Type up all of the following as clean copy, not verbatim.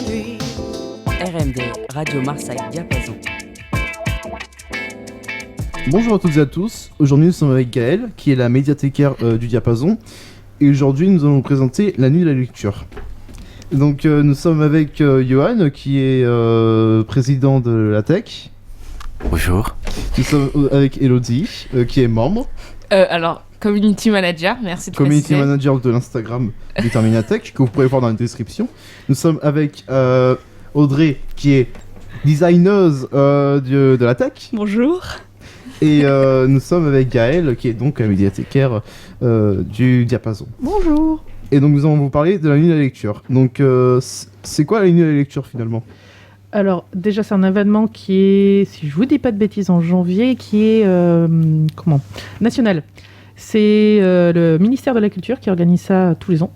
nuit. RMD, Radio Marseille Diapason. Bonjour à toutes et à tous, aujourd'hui nous sommes avec Gaëlle, qui est la médiathécaire du Diapason, et aujourd'hui nous allons vous présenter la nuit de la lecture. Donc nous sommes avec Johan, qui est président de la Tech. Bonjour. Nous sommes avec Elodie, qui est membre. Alors, Community Manager, merci de Community préciser. Manager de l'Instagram du Terminatech, que vous pourrez voir dans la description. Nous sommes avec Audrey, qui est designeuse de la Tech. Bonjour. Et nous sommes avec Gaëlle, qui est donc la médiathécaire du Diapason. Bonjour. Et donc nous allons vous parler de la nuit de la lecture. Donc c'est quoi la nuit de la lecture finalement ? Alors, déjà, c'est un événement qui est, si je vous dis pas de bêtises, en janvier, qui est national. C'est le ministère de la Culture qui organise ça tous les ans.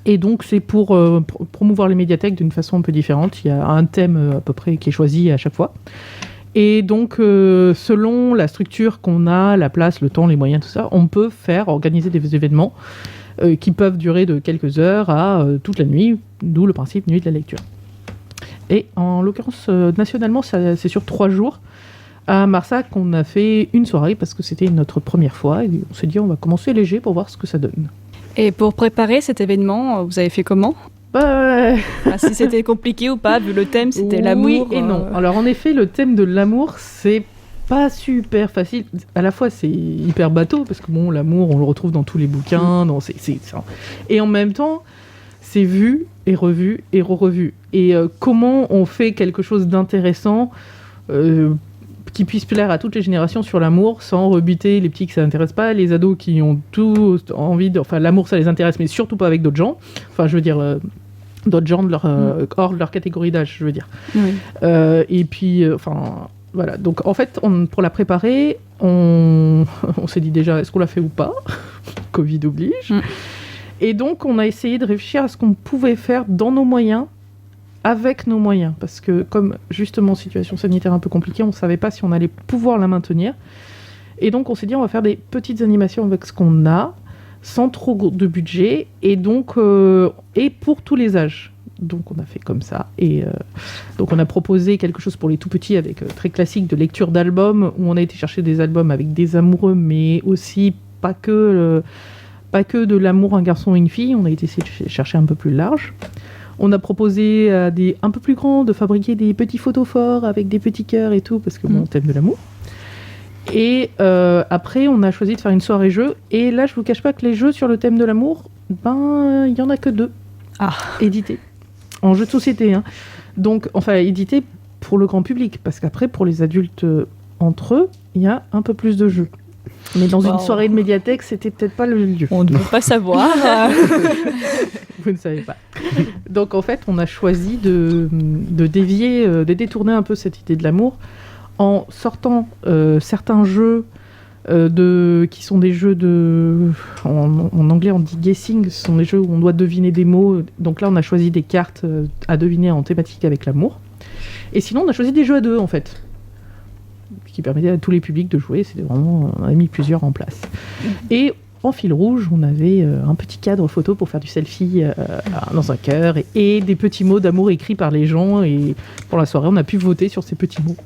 Et donc, c'est pour promouvoir les médiathèques d'une façon un peu différente. Il y a un thème à peu près qui est choisi à chaque fois. Et donc, selon la structure qu'on a, la place, le temps, les moyens, tout ça, on peut organiser des événements qui peuvent durer de quelques heures à toute la nuit, d'où le principe nuit de la lecture. Et en l'occurrence, nationalement, c'est sur 3 jours. À Marsac, on a fait une soirée parce que c'était notre première fois. Et on s'est dit, on va commencer léger pour voir ce que ça donne. Et pour préparer cet événement, vous avez fait comment ? Si c'était compliqué ou pas, vu le thème, c'était l'amour. Oui et non. Alors en effet, le thème de l'amour, c'est pas super facile. À la fois, c'est hyper bateau, parce que bon, l'amour, on le retrouve dans tous les bouquins. C'est ça. Et en même temps, c'est vu et revu et re-revu. Et comment on fait quelque chose d'intéressant qui puisse plaire à toutes les générations sur l'amour, sans rebuter les petits que ça n'intéresse pas, les ados qui ont tout envie de... Enfin, l'amour, ça les intéresse, mais surtout pas avec d'autres gens. Enfin, je veux dire... d'autres gens hors de leur catégorie d'âge, je veux dire. Oui. Et puis, voilà. Donc, en fait, pour la préparer, on s'est dit déjà, est-ce qu'on l'a fait ou pas ? Covid oblige. Et donc, on a essayé de réfléchir à ce qu'on pouvait faire dans nos moyens, avec nos moyens. Parce que, comme justement, situation sanitaire un peu compliquée, on ne savait pas si on allait pouvoir la maintenir. Et donc, on s'est dit, on va faire des petites animations avec ce qu'on a, sans trop de budget, et donc et pour tous les âges. Donc on a fait comme ça, et donc on a proposé quelque chose pour les tout petits avec très classique de lecture d'albums, où on a été chercher des albums avec des amoureux, mais aussi pas que de l'amour un garçon et une fille. On a été chercher un peu plus large. On a proposé à des un peu plus grands de fabriquer des petits photophores avec des petits cœurs et tout, parce que bon, thème de l'amour. Et après, on a choisi de faire une soirée jeu. Et là, je vous cache pas que les jeux sur le thème de l'amour, il y en a que 2 édités en jeu de société. Hein. Donc, enfin, édités pour le grand public, parce qu'après, pour les adultes entre eux, il y a un peu plus de jeux. Mais dans une soirée de médiathèque, c'était peut-être pas le lieu. On ne peut pas savoir. Vous ne savez pas. Donc, en fait, on a choisi de dévier, de détourner un peu cette idée de l'amour, en sortant certains jeux qui sont des jeux en anglais on dit guessing, ce sont des jeux où on doit deviner des mots. Donc là on a choisi des cartes à deviner en thématique avec l'amour. Et sinon on a choisi des jeux à 2 en fait, qui permettaient à tous les publics de jouer. C'était vraiment, on a mis plusieurs en place. Et en fil rouge, on avait un petit cadre photo pour faire du selfie dans un cœur, et des petits mots d'amour écrits par les gens. Et pour la soirée on a pu voter sur ces petits mots.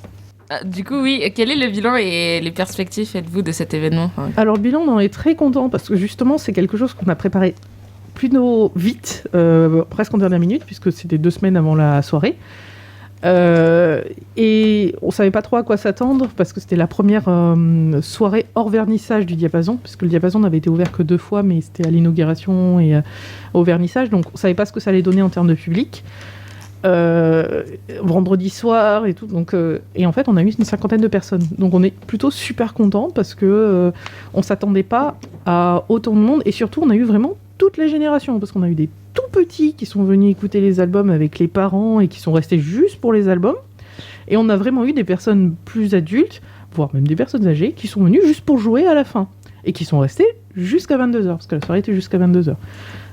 Du coup, oui, quel est le bilan et les perspectives, faites-vous, de cet événement ? Alors, le bilan, on en est très content, parce que justement, c'est quelque chose qu'on a préparé plutôt vite, presque en dernière minute, puisque c'était 2 semaines avant la soirée. Et on ne savait pas trop à quoi s'attendre, parce que c'était la première soirée hors vernissage du Diapason, puisque le Diapason n'avait été ouvert que 2 fois, mais c'était à l'inauguration et au vernissage, donc on ne savait pas ce que ça allait donner en termes de public. Vendredi soir et tout, donc et en fait on a eu une 50aine de personnes, donc on est plutôt super content, parce que on s'attendait pas à autant de monde, et surtout on a eu vraiment toutes les générations, parce qu'on a eu des tout petits qui sont venus écouter les albums avec les parents et qui sont restés juste pour les albums, et on a vraiment eu des personnes plus adultes, voire même des personnes âgées, qui sont venues juste pour jouer à la fin et qui sont restés jusqu'à 22h, parce que la soirée était jusqu'à 22h.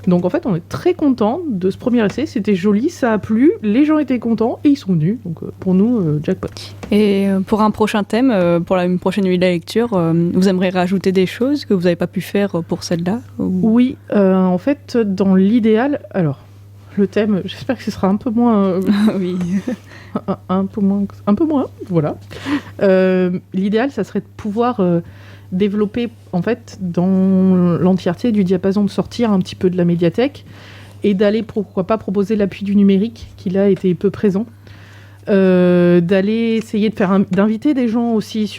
Donc en fait, on est très contents de ce premier essai. C'était joli, ça a plu, les gens étaient contents et ils sont venus. Donc pour nous, jackpot. Et pour un prochain thème, pour une prochaine nuit de la lecture, vous aimeriez rajouter des choses que vous n'avez pas pu faire pour celle-là ou... Oui, en fait, dans l'idéal, alors le thème, j'espère que ce sera un peu moins... Oui. un peu moins, voilà. L'idéal, ça serait de pouvoir développer, en fait, dans l'entièreté du diapason, de sortir un petit peu de la médiathèque et d'aller, pourquoi pas, proposer l'appui du numérique, qui là était peu présent. D'aller essayer d'inviter des gens aussi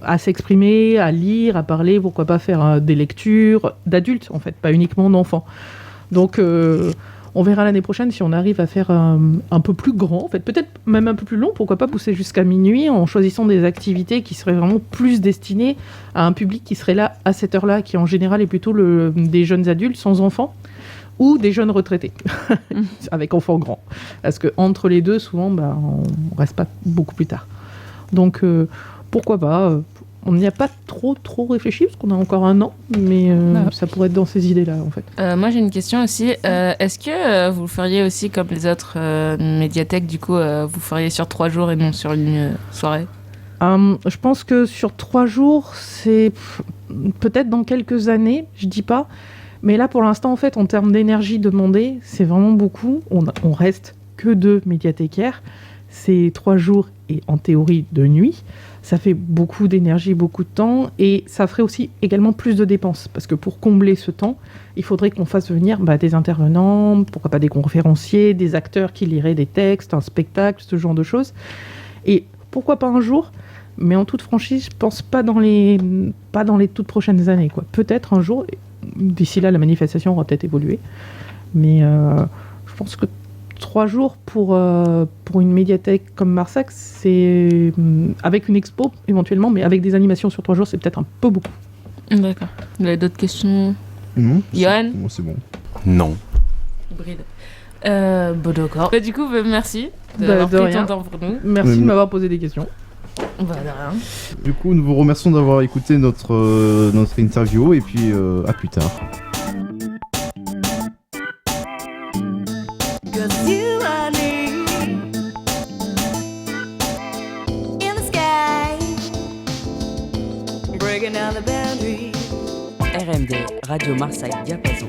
à s'exprimer, à lire, à parler, pourquoi pas faire des lectures d'adultes, en fait, pas uniquement d'enfants. Donc, on verra l'année prochaine si on arrive à faire un peu plus grand, en fait, peut-être même un peu plus long, pourquoi pas pousser jusqu'à minuit en choisissant des activités qui seraient vraiment plus destinées à un public qui serait là à cette heure-là, qui en général est plutôt des jeunes adultes sans enfants ou des jeunes retraités avec enfants grands. Parce qu'entre les deux, souvent, on reste pas beaucoup plus tard. Donc, pourquoi pas on n'y a pas trop réfléchi, parce qu'on a encore un an, mais ça pourrait être dans ces idées-là, en fait. Moi, j'ai une question aussi. Est-ce que vous le feriez aussi comme les autres médiathèques, du coup, vous feriez sur 3 jours et non sur une soirée ? Je pense que sur 3 jours, c'est peut-être dans quelques années, je dis pas, mais là, pour l'instant, en fait, en termes d'énergie demandée, c'est vraiment beaucoup. On reste que 2 médiathécaires. C'est 3 jours et en théorie 2 nuits. Ça fait beaucoup d'énergie, beaucoup de temps, et ça ferait aussi également plus de dépenses, parce que pour combler ce temps, il faudrait qu'on fasse venir des intervenants, pourquoi pas des conférenciers, des acteurs qui liraient des textes, un spectacle, ce genre de choses. Et pourquoi pas un jour, mais en toute franchise, je pense pas dans les toutes prochaines années, quoi. Peut-être un jour, d'ici là, la manifestation aura peut-être évolué, mais je pense que 3 jours pour une médiathèque comme Marsac, c'est avec une expo éventuellement, mais avec des animations sur 3 jours, c'est peut-être un peu beaucoup. D'accord. Vous avez d'autres questions ? Non. Johan ? C'est bon. Non. Hybride. D'accord. Du coup, merci d'avoir de pris rien. ton temps pour nous. Merci de m'avoir posé des questions. De rien. Du coup, nous vous remercions d'avoir écouté notre interview, et puis à plus tard. RMD, Radio Marseille Diapason.